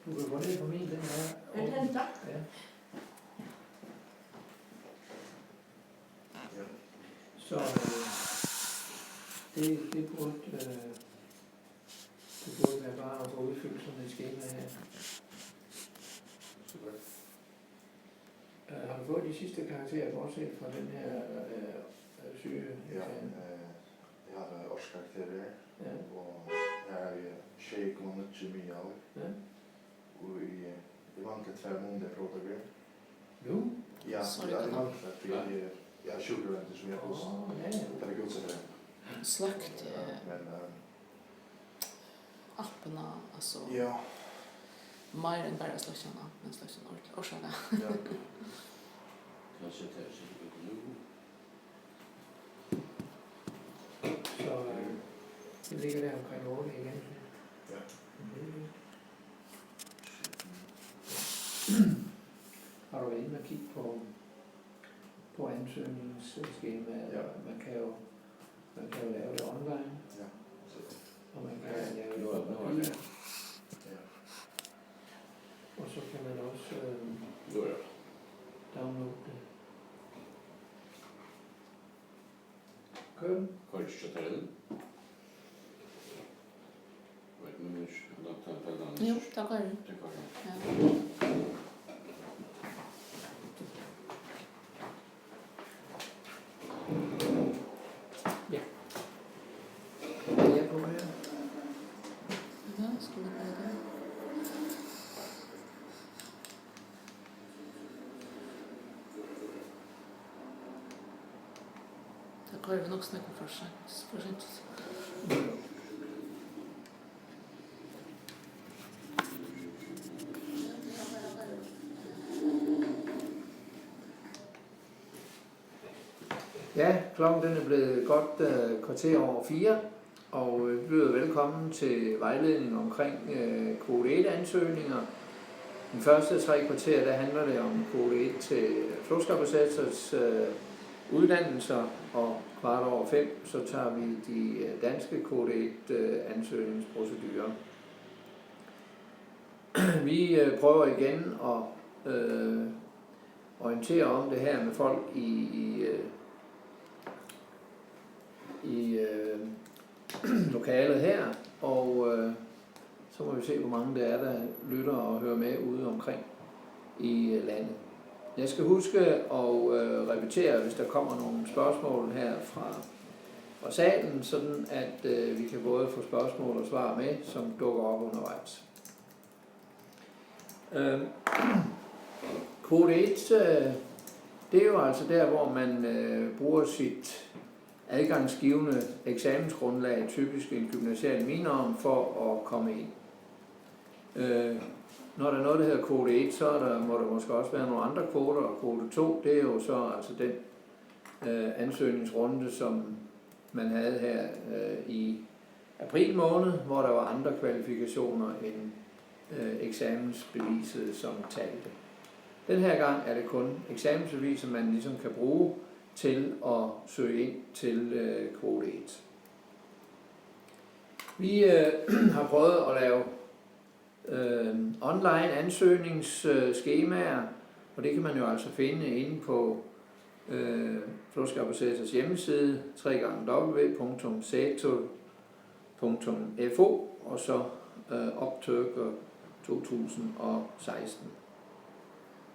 Du kan gå ned på min, den her. Er den der? Ja. Så det burde være bare at få udfyldt sådan et skema her. Super. Har du fået de sidste karakterer, bortset fra den her syge? Ja, jeg har været årskarakterer, Ja. og her er jeg 6,9 år. Ja. Og det mangler 2 måneder på det. Nu? Ja, Sorry, det det mangler, fordi jeg er sjukhusventer som jeg har Ja. det har gjort sig det. Slakt Men apparna, alltså ja, mer än bara slaktarna, men slaktarna orsaka. ja. Kanske det är så nu. Så det ligger der omkring 8 igen. Ja. Har du været inde og kigge på ansøgningsskemaet? Ja. Man kan jo lave det online, Ja, så, og man kan lave det Nu på er papir, det. ja. og så kan man også Nu är det. downloade det. Kør den. Kanske tar den. Vet ni hur jag tar den? Jo, tackar. Det går bra. Ja. Hvad er jeg på her? Ja, skulle det vara det. Det går ju nog snacka för sent. Ja, klokken den er blevet godt kvarter over 4, og vi byder velkommen til vejledning omkring kvote 1-ansøgninger. Den første 3 kvarter, der handler det om kvote 1 til flåskabsætters uddannelser, og kvart over 5, så tager vi de danske kvote 1-ansøgningsprocedurer. Vi prøver igen at orientere om det her med folk i lokalet her, og så må vi se, hvor mange der er, der lytter og hører med ude omkring i landet. Jeg skal huske at repetere, hvis der kommer nogle spørgsmål her fra salen, sådan at vi kan både få spørgsmål og svar med, som dukker op undervejs. Kvote 1, det er jo altså der, hvor man bruger sit adgangsgivende eksamensgrundlag, typisk en gymnasial minimum, for at komme ind. Når der er noget, der hedder kvote 1, så må der måske også være nogle andre kvoter, og kvote 2, det er jo så altså den ansøgningsrunde, som man havde her i april måned, hvor der var andre kvalifikationer end eksamensbeviset, som talte. Den her gang er det kun eksamensbeviser, man ligesom kan bruge til at søge ind til kvote 1. Vi har prøvet at lave online ansøgningsskemaer, og det kan man jo altså finde inde på Flåskabsætters hjemmeside, www.seto.fo, og så optøkker 2016.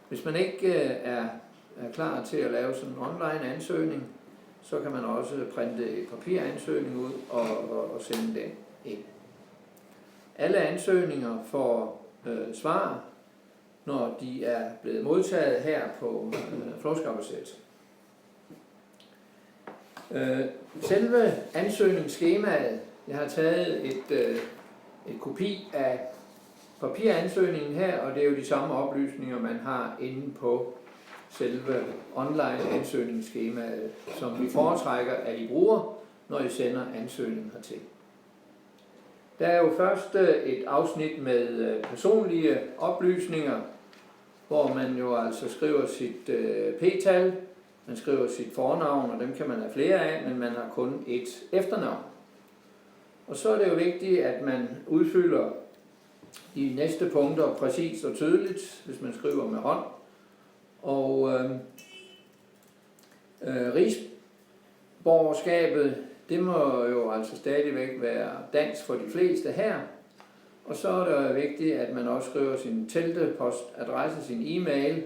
Hvis man ikke er klar til at lave sådan en online ansøgning, så kan man også printe en papiransøgning ud og sende den ind. Alle ansøgninger får svar, når de er blevet modtaget her på Flåskabsætters. Selve ansøgningsskemaet, jeg har taget et kopi af papiransøgningen her, og det er jo de samme oplysninger, man har inde på selve online ansøgningsskemaet, som vi foretrækker, at I bruger, når I sender ansøgningen hertil. Der er jo først et afsnit med personlige oplysninger, hvor man jo altså skriver sit p-tal, man skriver sit fornavn, og dem kan man have flere af, men man har kun et efternavn. Og så er det jo vigtigt, at man udfylder de næste punkter præcist og tydeligt, hvis man skriver med hånd. Og rigsborgerskabet, det må jo altså stadigvæk være dansk for de fleste her. Og så er det vigtigt, at man også skriver sin teltepostadresse, sin e-mail,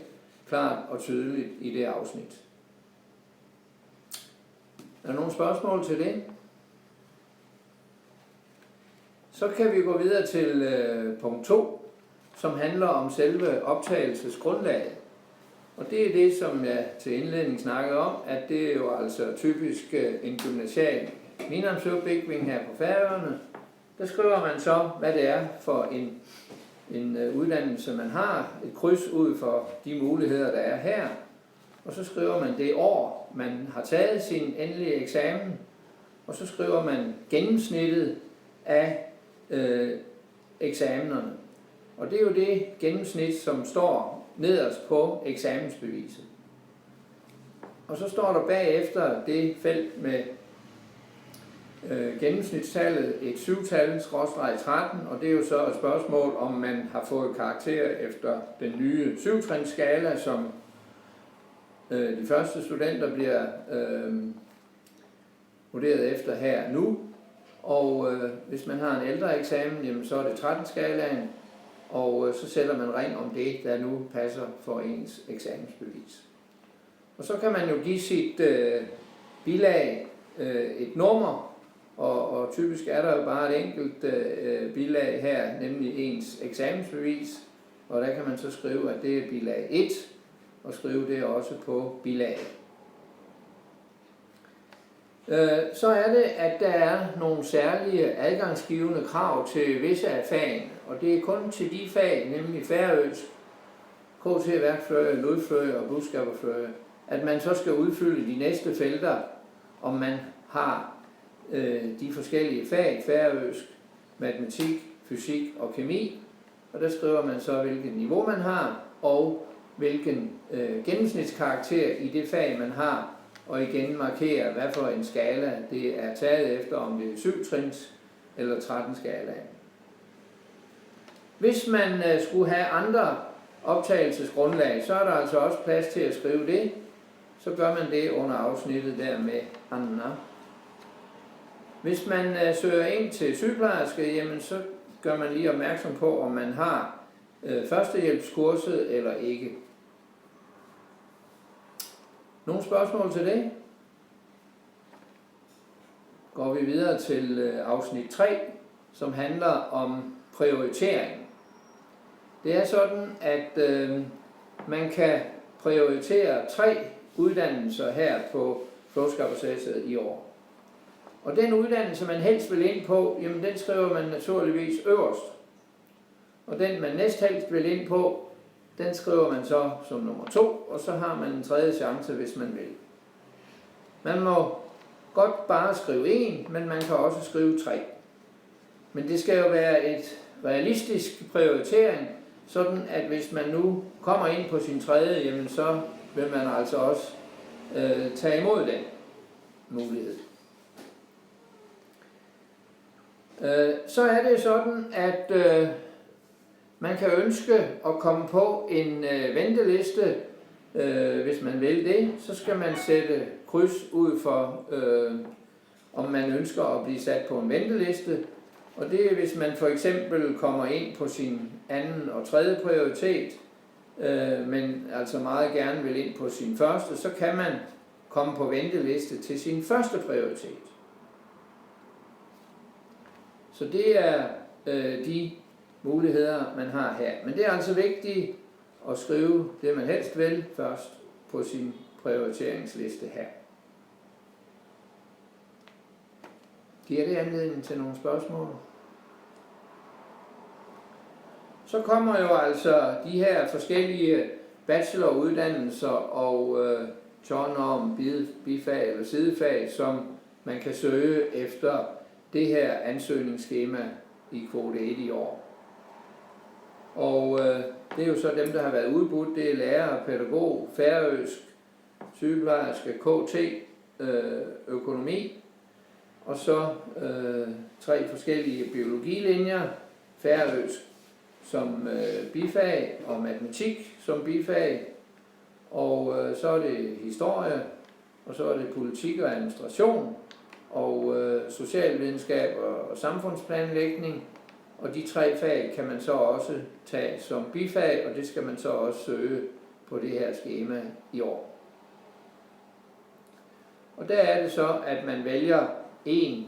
klart og tydeligt i det afsnit. Er der nogle spørgsmål til det? Så kan vi gå videre til punkt 2, som handler om selve optagelsesgrundlaget. Og det er det, som jeg til indledning snakkede om, at det er jo altså typisk en gymnasial minimumsopbygning her på Færøerne. Der skriver man så, hvad det er for en uddannelse, man har, et kryds ud for de muligheder, der er her. Og så skriver man det år, man har taget sin endelige eksamen, og så skriver man gennemsnittet af eksamenerne. Og det er jo det gennemsnit, som står nederst på eksamensbeviset. Og så står der bagefter det felt med gennemsnitstallet et 7-tal/13, og det er jo så et spørgsmål, om man har fået karakter efter den nye 7-trinsskala, som de første studenter bliver vurderet efter her nu. Og hvis man har en ældre eksamen, jamen, så er det 13-skalaen, og så sætter man ring om det, der nu passer for ens eksamensbevis. Og så kan man jo give sit bilag et nummer, og typisk er der jo bare et enkelt bilag her, nemlig ens eksamensbevis, og der kan man så skrive, at det er bilag 1, og skrive det også på bilaget. Så er det, at der er nogle særlige adgangsgivende krav til visse af fagene, og det er kun til de fag, nemlig færøsk, KT-værkfløje, lodfløje og budskaberfløje, at man så skal udfylde de næste felter, om man har de forskellige fag, færøsk, matematik, fysik og kemi, og der skriver man så, hvilket niveau man har, og hvilken gennemsnitskarakter i det fag, man har, og igen markere, hvad for en skala det er taget efter, om det er 7-trins eller 13-skala. Hvis man skulle have andre optagelsesgrundlag, så er der altså også plads til at skrive det. Så gør man det under afsnittet der med andre. Hvis man søger ind til sygeplejerske, jamen så gør man lige opmærksom på, om man har førstehjælpskurset eller ikke. Nogle spørgsmål til det? Går vi videre til afsnit 3, som handler om prioritering. Det er sådan, at man kan prioritere 3 uddannelser her på Flåskapprocesset i år. Og den uddannelse, man helst vil ind på, jamen den skriver man naturligvis øverst. Og den, man næsthelst vil ind på, den skriver man så som nummer 2, og så har man en tredje chance, hvis man vil. Man må godt bare skrive 1, men man kan også skrive 3. Men det skal jo være et realistisk prioritering, sådan at hvis man nu kommer ind på sin tredje, jamen så vil man altså også tage imod den mulighed. Så er det sådan, at man kan ønske at komme på en venteliste, hvis man vil det. Så skal man sætte kryds ud for, om man ønsker at blive sat på en venteliste. Og det er, hvis man for eksempel kommer ind på sin anden og tredje prioritet, men altså meget gerne vil ind på sin første, så kan man komme på venteliste til sin første prioritet. Så det er de muligheder, man har her. Men det er altså vigtigt at skrive det, man helst vil, først på sin prioriteringsliste her. Giver det anledning til nogle spørgsmål? Så kommer jo altså de her forskellige bacheloruddannelser og tårnorm, bifag eller sidefag, som man kan søge efter det her ansøgningsskema i kvote 1 i år. Og det er jo så dem, der har været udbudt. Det er lærer, pædagog, færøsk, sygeplejerske, KT, økonomi, og så 3 forskellige biologilinjer, færøsk, som bifag og matematik som bifag, og så er det historie, og så er det politik og administration, og socialvidenskab og samfundsplanlægning, og de 3 fag kan man så også tage som bifag, og det skal man så også søge på det her skema i år. Og der er det så, at man vælger 1,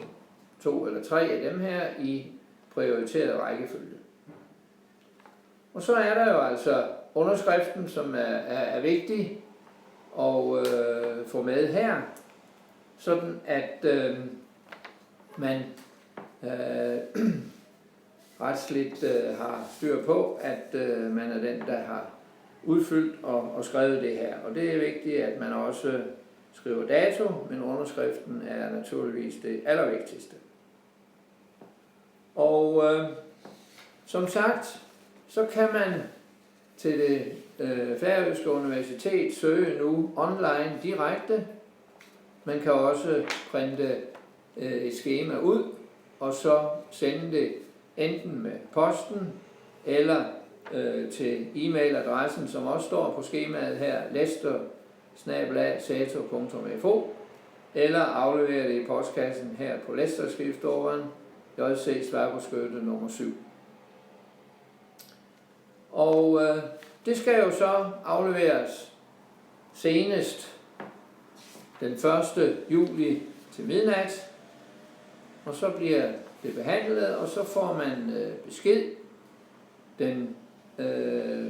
2 eller 3 af dem her i prioriteret rækkefølge. Og så er der jo altså underskriften, som er vigtig at få med her, sådan at man retsligt har styr på, at man er den, der har udfyldt og skrevet det her. Og det er vigtigt, at man også skriver dato, men underskriften er naturligvis det allervigtigste. Og som sagt, så kan man til det Færøske Universitet søge nu online direkte. Man kan også printe et skema ud, og så sende det enten med posten, eller til e-mailadressen, som også står på skemaet her, lester@sato.fo, eller aflevere det i postkassen her på Lester-skriftordren, JC Sværgårdsgøte nummer 7. Og det skal jo så afleveres senest den 1. juli til midnat, og så bliver det behandlet, og så får man besked.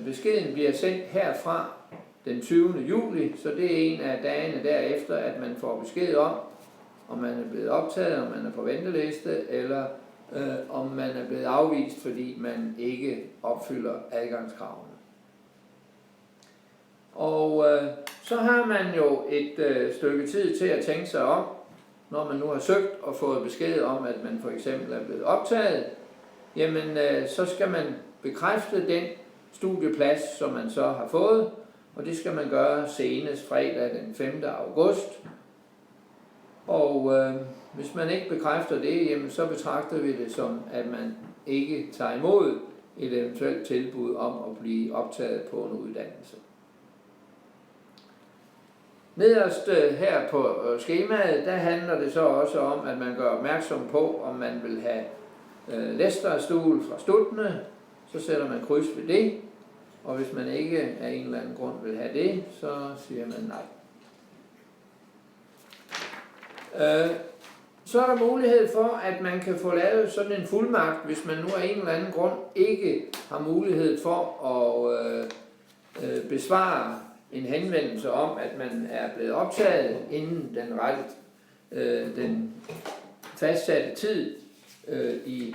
Beskeden bliver sendt herfra den 20. juli, så det er en af dagene derefter, at man får besked om man er blevet optaget, om man er på venteliste, eller om man er blevet afvist, fordi man ikke opfylder adgangskravene. Og så har man jo et stykke tid til at tænke sig om, når man nu har søgt og fået besked om, at man for eksempel er blevet optaget, jamen så skal man bekræfte den studieplads, som man så har fået, og det skal man gøre senest fredag den 5. august. Og hvis man ikke bekræfter det, jamen, så betragter vi det som, at man ikke tager imod et eventuelt tilbud om at blive optaget på en uddannelse. Nederst her på skemaet, der handler det så også om, at man gør opmærksom på, om man vil have Lester-stol fra Stutne, så sætter man kryds ved det, og hvis man ikke af en eller anden grund vil have det, så siger man nej. Så er der mulighed for, at man kan få lavet sådan en fuldmagt, hvis man nu af en eller anden grund ikke har mulighed for at besvare en henvendelse om, at man er blevet optaget inden den fastsatte tid i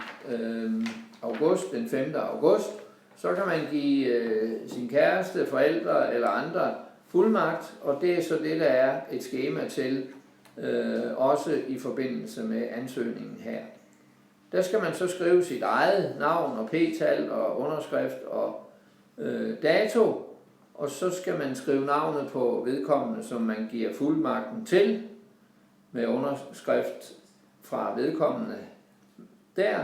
august, den 5. august, så kan man give sin kæreste, forældre eller andre fuldmagt, og det er så det, der er et skema til, også i forbindelse med ansøgningen her. Der skal man så skrive sit eget navn og p-tal og underskrift og dato, og så skal man skrive navnet på vedkommende, som man giver fuldmagten til, med underskrift fra vedkommende der,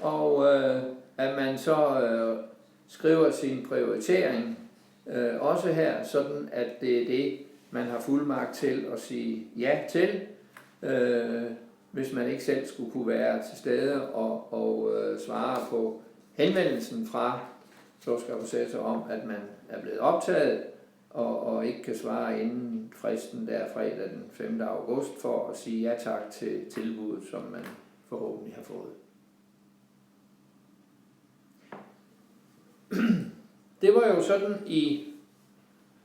og at man så skriver sin prioritering også her, sådan at det er det, man har fuldmagt til at sige ja til, hvis man ikke selv skulle kunne være til stede og svare på henvendelsen fra Flåskabsætter om, at man er blevet optaget og ikke kan svare inden fristen der fredag den 5. august for at sige ja tak til tilbuddet, som man forhåbentlig har fået. Det var jo sådan i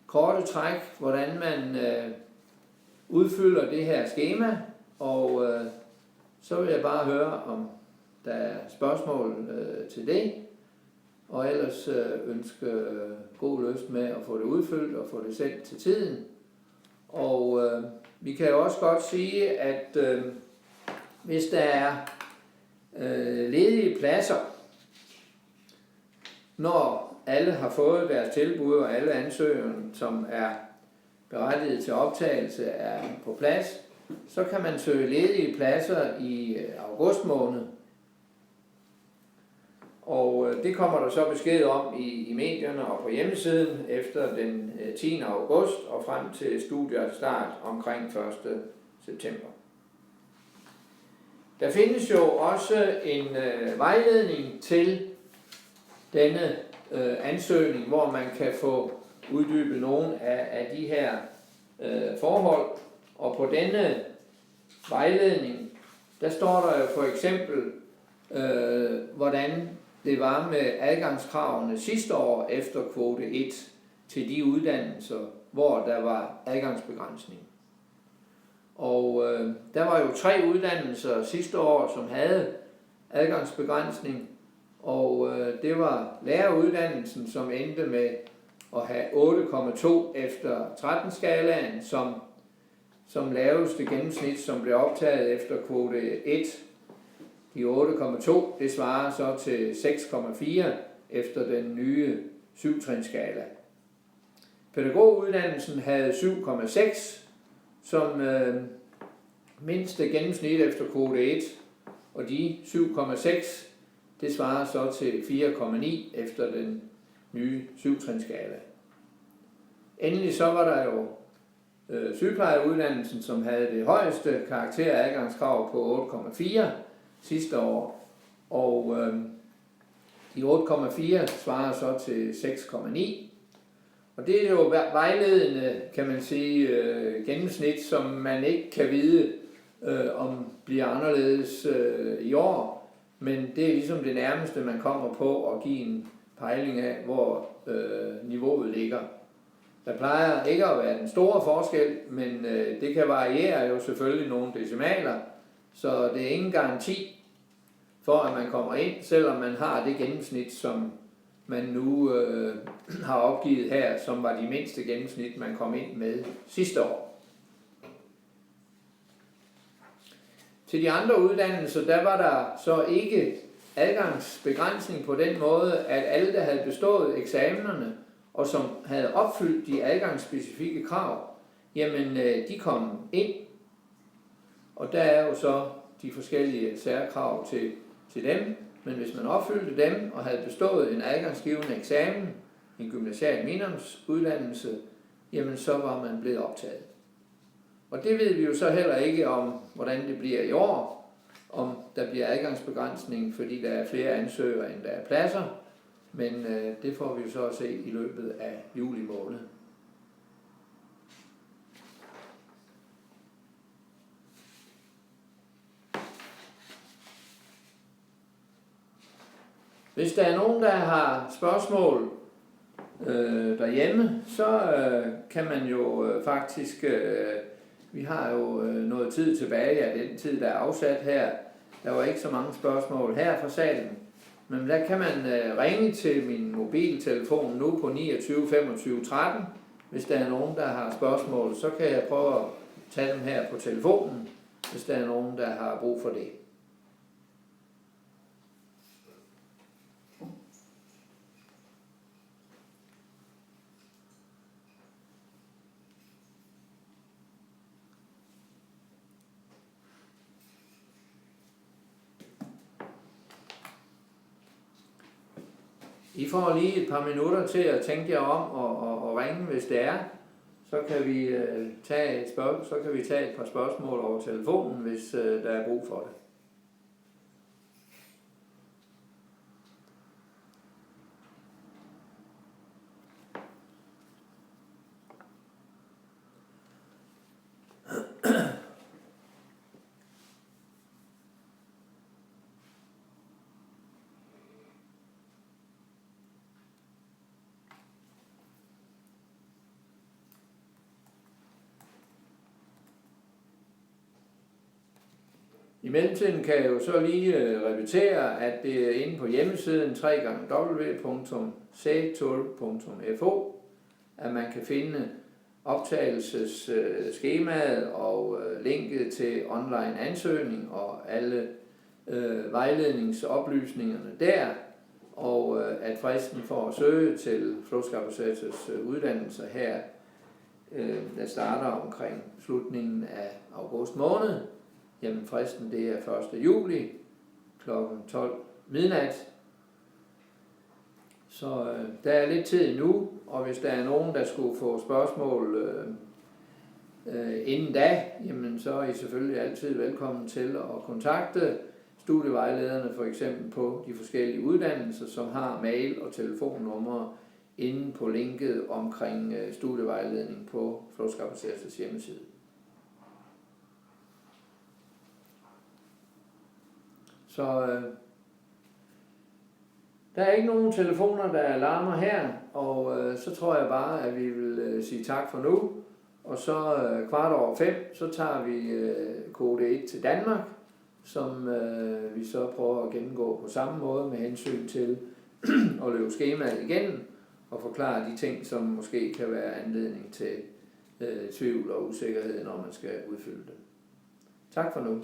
korte træk, hvordan man udfylder det her skema, og så vil jeg bare høre, om der er spørgsmål til det, og ellers ønske god lyst med at få det udfyldt og få det sendt til tiden. Og vi kan jo også godt sige, at hvis der er ledige pladser, når alle har fået deres tilbud, og alle ansøgere, som er berettiget til optagelse, er på plads, så kan man søge ledige pladser i august måned. Og det kommer der så besked om i medierne og på hjemmesiden efter den 10. august og frem til studiets start omkring 1. september. Der findes jo også en vejledning til denne ansøgning, hvor man kan få uddybet nogle af de her forhold. Og på denne vejledning, der står der jo for eksempel, hvordan det var med adgangskravene sidste år efter kvote 1 til de uddannelser, hvor der var adgangsbegrænsning. Og der var jo 3 uddannelser sidste år, som havde adgangsbegrænsning, og det var læreruddannelsen, som endte med at have 8,2 efter 13-skalaen, som laveste gennemsnit, som blev optaget efter kvote 1. De 8,2, det svarer så til 6,4 efter den nye 7-trinsskala. Pædagoguddannelsen havde 7,6 som mindste gennemsnit efter kvote 1, og de 7,6, det svarer så til 4,9 efter den nye 7-trinsskala. Endelig så var der jo sygeplejeuddannelsen, som havde det højeste karakteradgangskrav på 8,4 sidste år, og de 8,4 svarer så til 6,9. Og det er jo vejledende, kan man sige, gennemsnit, som man ikke kan vide, om bliver anderledes i år, men det er ligesom det nærmeste, man kommer på at give en pejling af, hvor niveauet ligger. Der plejer ikke at være den store forskel, men det kan variere jo selvfølgelig nogle decimaler, så det er ingen garanti for, at man kommer ind, selvom man har det gennemsnit, som man nu har opgivet her, som var de mindste gennemsnit, man kom ind med sidste år. Til de andre uddannelser, der var der så ikke adgangsbegrænsning på den måde, at alle, der havde bestået eksamenerne, og som havde opfyldt de adgangsspecifikke krav, jamen de kom ind. Og der er jo så de forskellige særkrav til dem, men hvis man opfyldte dem og havde bestået en adgangsgivende eksamen, en gymnasial minimumsuddannelse, jamen så var man blevet optaget. Og det ved vi jo så heller ikke om, hvordan det bliver i år, om der bliver adgangsbegrænsning, fordi der er flere ansøgere, end der er pladser, men det får vi jo så at se i løbet af juli måned. Hvis der er nogen, der har spørgsmål derhjemme, så kan man jo faktisk, vi har jo noget tid tilbage af den tid, der er afsat her. Der var ikke så mange spørgsmål her fra salen, men der kan man ringe til min mobiltelefon nu på 29 25 13. Hvis der er nogen, der har spørgsmål, så kan jeg prøve at tage dem her på telefonen, hvis der er nogen, der har brug for det. I får lige et par minutter til at tænke jer om og ringe, hvis det er. Så kan vi tage et par spørgsmål over telefonen, hvis der er brug for det. I mellemtiden kan jeg jo så lige repetere, at det er inde på hjemmesiden www.setul.fo, at man kan finde optagelsesskemaet og linket til online ansøgning og alle vejledningsoplysningerne der, og at fristen for at søge til flåtskapacitets uddannelser her, der starter omkring slutningen af august måned. Jamen fristen det er 1. juli kl. 12 midnat. Så der er lidt tid endnu, og hvis der er nogen, der skulle få spørgsmål inden da, jamen så er I selvfølgelig altid velkommen til at kontakte studievejlederne, for eksempel på de forskellige uddannelser, som har mail- og telefonnumre inde på linket omkring studievejledning på Flåtskapacitets hjemmeside. Så der er ikke nogen telefoner, der larmer her, og så tror jeg bare, at vi vil sige tak for nu. Og så 5:15, så tager vi kode 1 til Danmark, som vi så prøver at gennemgå på samme måde med hensyn til at løbe skemaet igennem og forklare de ting, som måske kan være anledning til tvivl og usikkerhed, når man skal udfylde det. Tak for nu.